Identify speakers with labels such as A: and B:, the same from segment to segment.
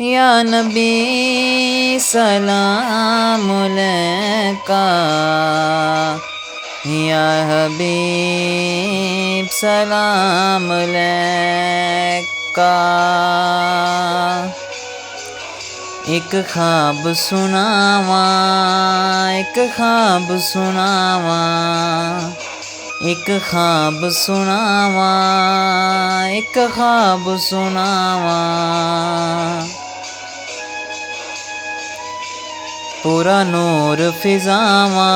A: या नबी सलाम अलैका, या हबीब सलाम अलैका। एक ख्वाब सुनावा, एक ख्वाब सुनावा, एक ख्वाब सुनावा, एक ख्वाब सुनावा। पूरा नूर फिजावा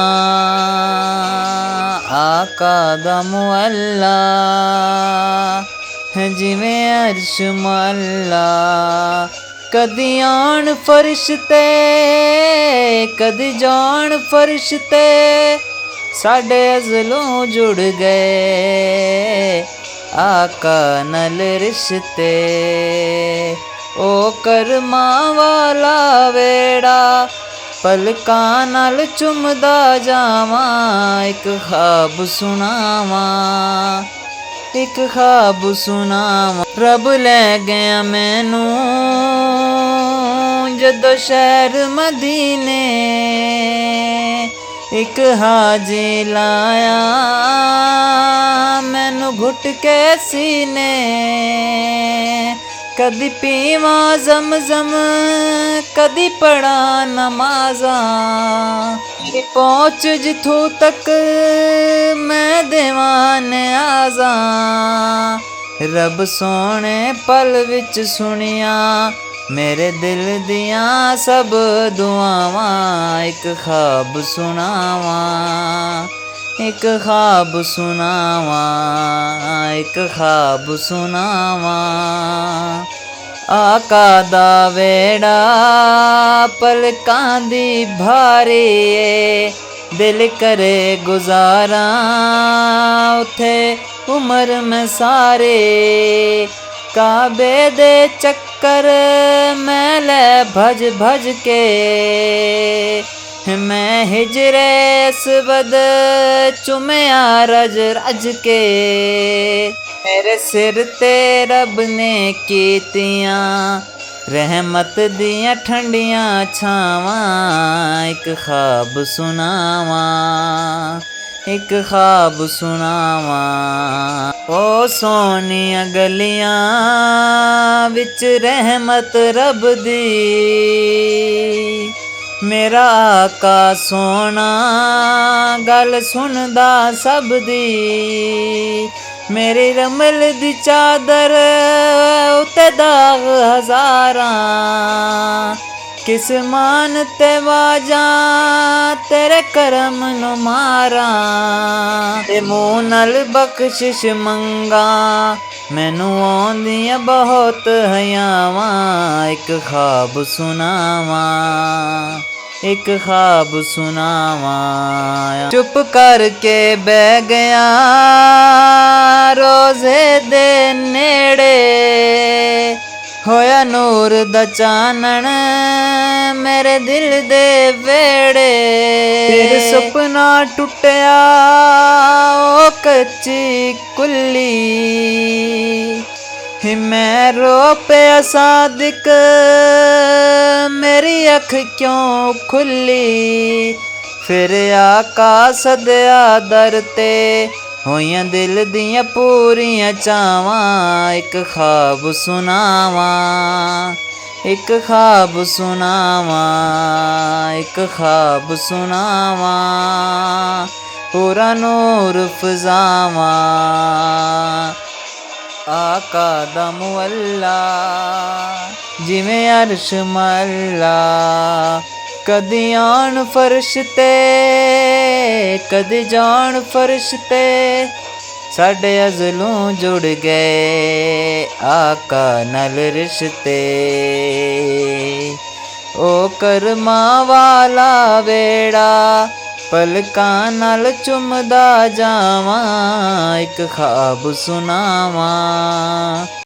A: आका दा मुअल्ला, जिवें अर्श मुअल्ला। कदी आन फरिश्ते कदी जान फरिश्ते, साडे अज़लों जुड़ गए आका नाल रिश्ते। ओ करमां वाला वेड़ा, पलकां नाल चुमदा जावां। एक ख्वाब सुनावां, एक ख्वाब सुनावां। रब लै गया मैनू जदों शहर मदीने, एक हाजी लाया मैनू घुट के सीने। कदी पीवां ज़मज़म कदी पढ़ा नमाज़ां, पहुँच जिथों तक मैं देवां नियाज़ां। रब सोने पल विच सुनिया मेरे दिल दियां सब दुआवां। एक ख्वाब सुनावां, एक ख्वाब सुनावां, एक ख्वाब सुनावां। आका दा वेड़ा पलकां दी भारी, दिल करे गुजारां उथे उमर में सारे। काबे दे चक्कर मैं लै भज भज के, मैं हिजरे असवद चुमया रज रज के। मेरे सिर ते रब ने कीतियां रहमत दियां ठंडियां छावां। एक ख्वाब सुनावां, एक ख्वाब सुनावां। ओ सोनिया गलियां विच रहमत रब दी, मेरा आका सोना गल सुनदा सब दी। मेरी रमल दी चादर उत्ते दाग हज़ारां, किस मान ते वाजां तेरे करम नू मारां। ते मूंह नाल बख्शिश मंगा मैनू आउंदियां बहुत हयावां। एक ख्वाब सुनावां, एक ख्वाब सुनावां। चुप करके बह गया रोज़े दे नेड़े, होया नूर दा चानण मेरे दिल दे वेड़े। फिर सपना टुटिया ओ कच्ची कुल्ली, मैं रो पिया सादिक मेरी अख क्यों खुली। फिर आका सदया दर ते होइयां दिल दियां पूरियां चावां। एक ख्वाब सुनावां, एक ख्वाब सुनावां, एक ख्वाब सुनावां। पूरा नूर फिजावां आका दा मुअल्ला, जिवें अर्श मुअल्ला। कदी आन फरिश्ते कदी जान फरिश्ते, साडे अज़लों जुड़ गए आका नाल रिश्ते। ओ करमां वाला वेड़ा पलकां नाल चुमदा जावां। एक ख्वाब सुनावां।